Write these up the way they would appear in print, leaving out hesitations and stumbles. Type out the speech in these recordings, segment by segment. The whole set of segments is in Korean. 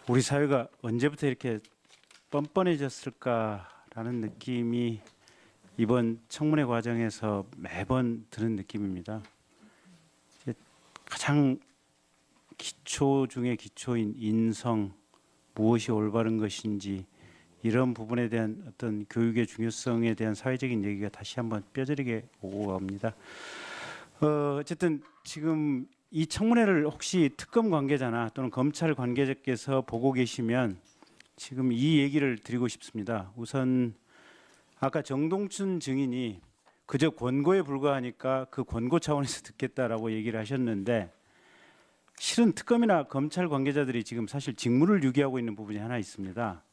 우리 사회가 언제부터 이렇게 뻔뻔해졌을까라는 느낌이 이번 청문회 과정에서 매번 드는 느낌입니다. 이제 가장 기초 중에 기초인 인성, 무엇이 올바른 것인지 이런 부분에 대한 어떤 교육의 중요성에 대한 사회적인 얘기가 다시 한번 뼈저리게 오고 갑니다. 어쨌든 지금 이 청문회를 혹시 특검 관계자나 또는 검찰 관계자께서 보고 계시면 지금 이 얘기를 드리고 싶습니다. 우선 아까 정동춘 증인이 그저 권고에 불과하니까 그 권고 차원에서 듣겠다라고 얘기를 하셨는데, 실은 특검이나 검찰 관계자들이 지금 사실 직무를 유기하고 있는 부분이 하나 있습니다.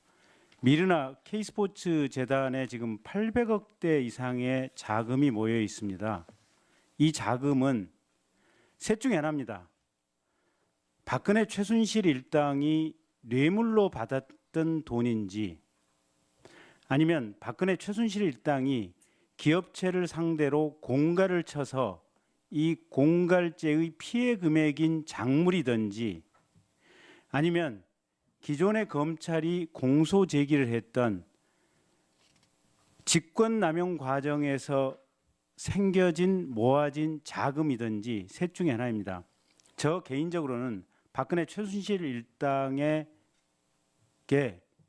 미르나 K스포츠 재단에 지금 800억대 이상의 자금이 모여 있습니다. 이 자금은 셋 중에 하나입니다. 박근혜 최순실 일당이 뇌물로 받았던 돈인지, 아니면 박근혜 최순실 일당이 기업체를 상대로 공갈을 쳐서 이 공갈죄의 피해 금액인 작물이든지, 아니면 기존의 검찰이 공소 제기를 했던 직권남용 과정에서 생겨진 모아진 자금이든지 셋 중에 하나입니다. 저 개인적으로는 박근혜 최순실 일당에게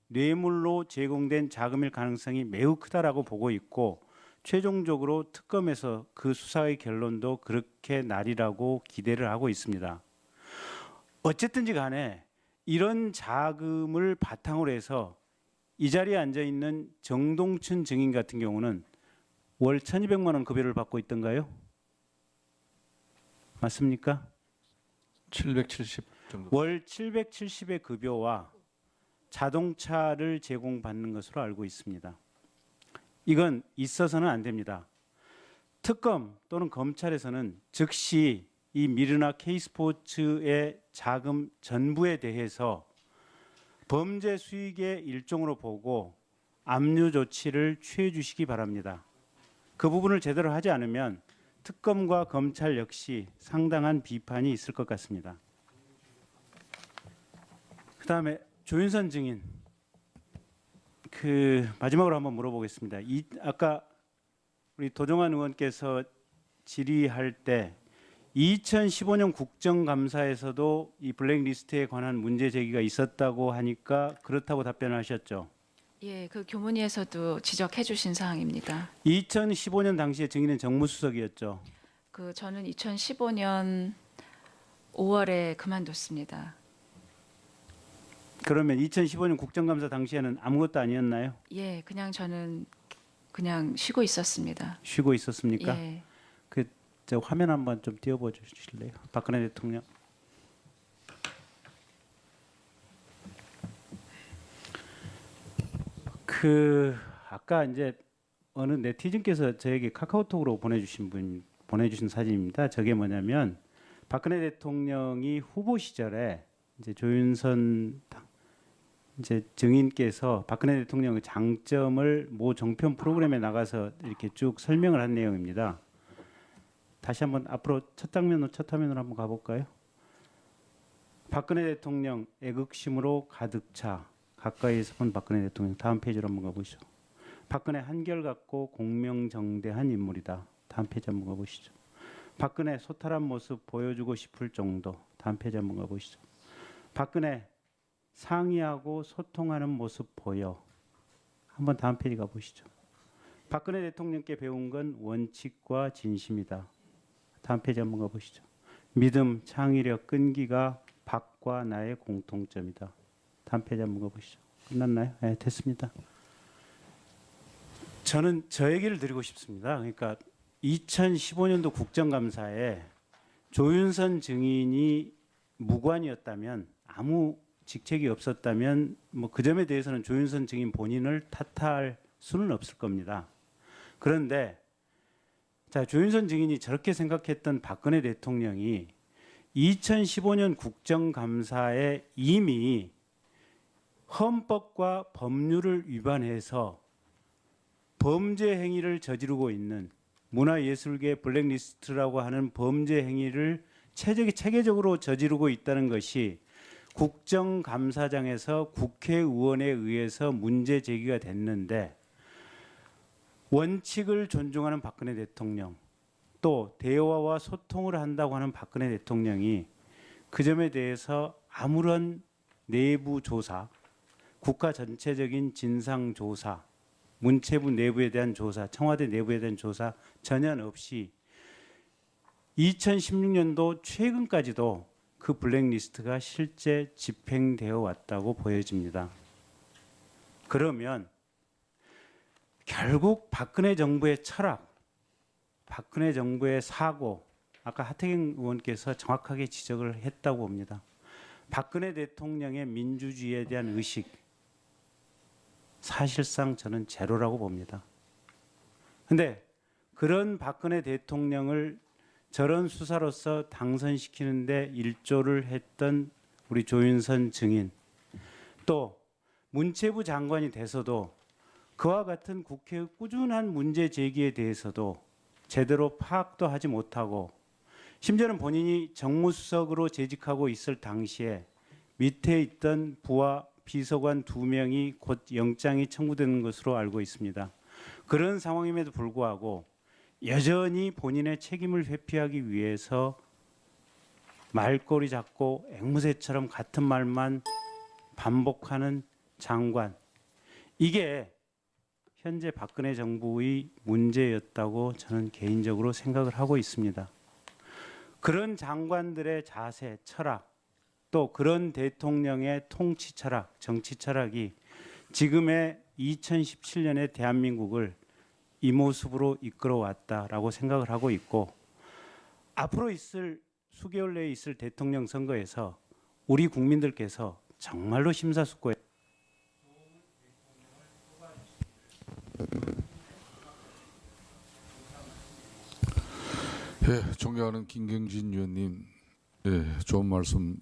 뇌물로 제공된 자금일 가능성이 매우 크다라고 보고 있고, 최종적으로 특검에서 그 수사의 결론도 그렇게 나리라고 기대를 하고 있습니다. 어쨌든지 간에 이런 자금을 바탕으로 해서 이 자리에 앉아 있는 정동춘 증인 같은 경우는 월 1,200만 원 급여를 받고 있던가요? 맞습니까? 770 정도. 월 770의 급여와 자동차를 제공받는 것으로 알고 있습니다. 이건 있어서는 안 됩니다. 특검 또는 검찰에서는 즉시 이 미르나 K스포츠의 자금 전부에 대해서 범죄 수익의 일종으로 보고 압류 조치를 취해 주시기 바랍니다. 그 부분을 제대로 하지 않으면 특검과 검찰 역시 상당한 비판이 있을 것 같습니다. 그다음에 조윤선 증인, 마지막으로 한번 물어보겠습니다. 아까 우리 도정환 의원께서 질의할 때 2015년 국정감사에서도 이 블랙리스트에 관한 문제 제기가 있었다고 하니까 그렇다고 답변을 하셨죠. 예, 그 교문위에서도 지적해 주신 사항입니다. 2015년 당시에 증인은 정무수석이었죠. 저는 2015년 5월에 그만뒀습니다. 그러면 2015년 국정감사 당시에는 아무것도 아니었나요? 예, 저는 그냥 쉬고 있었습니다. 쉬고 있었습니까? 예. 저 화면 한번 좀 띄워봐 주실래요? 박근혜 대통령. 아까 이제 어느 네티즌께서 저에게 카카오톡으로 보내주신 사진입니다. 저게 뭐냐면 박근혜 대통령이 후보 시절에 이제 조윤선 이제 증인께서 박근혜 대통령의 장점을 모 정편 프로그램에 나가서 이렇게 쭉 설명을 한 내용입니다. 다시 한번 앞으로 첫 화면으로 한번 가볼까요? 박근혜 대통령 애국심으로 가득 차 가까이에서 본 박근혜 대통령. 다음 페이지로 한번 가보시죠. 박근혜 한결같고 공명정대한 인물이다. 다음 페이지 한번 가보시죠. 박근혜 소탈한 모습 보여주고 싶을 정도. 다음 페이지 한번 가보시죠. 박근혜 상의하고 소통하는 모습 보여. 한번 다음 페이지 가보시죠. 박근혜 대통령께 배운 건 원칙과 진심이다. 다음 페이지 한번 가보시죠. 믿음, 창의력, 끈기가 박과 나의 공통점이다. 다음 페이지 한번 가보시죠. 끝났나요? 네, 됐습니다. 저는 저 얘기를 드리고 싶습니다. 그러니까 2015년도 국정감사에 조윤선 증인이 무관이었다면, 아무 직책이 없었다면 그 점에 대해서는 조윤선 증인 본인을 탓할 수는 없을 겁니다. 그런데 조윤선 증인이 저렇게 생각했던 박근혜 대통령이 2015년 국정감사에 이미 헌법과 법률을 위반해서 범죄 행위를 저지르고 있는 문화예술계 블랙리스트라고 하는 범죄 행위를 체계적으로 저지르고 있다는 것이 국정감사장에서 국회의원에 의해서 문제 제기가 됐는데 원칙을 존중하는 박근혜 대통령 또 대화와 소통을 한다고 하는 박근혜 대통령이 그 점에 대해서 아무런 내부 조사, 국가 전체적인 진상 조사, 문체부 내부에 대한 조사, 청와대 내부에 대한 조사 전혀 없이 2016년도 최근까지도 그 블랙리스트가 실제 집행되어 왔다고 보여집니다. 그러면 결국 박근혜 정부의 철학, 박근혜 정부의 사고, 아까 하태경 의원께서 정확하게 지적을 했다고 봅니다. 박근혜 대통령의 민주주의에 대한 의식, 사실상 저는 제로라고 봅니다. 그런데 그런 박근혜 대통령을 저런 수사로서 당선시키는데 일조를 했던 우리 조윤선 증인, 또 문체부 장관이 돼서도 그와 같은 국회의 꾸준한 문제 제기에 대해서도 제대로 파악도 하지 못하고 심지어는 본인이 정무수석으로 재직하고 있을 당시에 밑에 있던 부하 비서관 2명이 곧 영장이 청구되는 것으로 알고 있습니다. 그런 상황임에도 불구하고 여전히 본인의 책임을 회피하기 위해서 말꼬리 잡고 앵무새처럼 같은 말만 반복하는 장관, 이게 현재 박근혜 정부의 문제였다고 저는 개인적으로 생각을 하고 있습니다. 그런 장관들의 자세, 철학, 또 그런 대통령의 통치 철학, 정치 철학이 지금의 2017년의 대한민국을 이 모습으로 이끌어왔다라고 생각을 하고 있고, 앞으로 있을 수개월 내에 있을 대통령 선거에서 우리 국민들께서 정말로 심사숙고해 예, 존경하는 김경진 의원님, 예, 좋은 말씀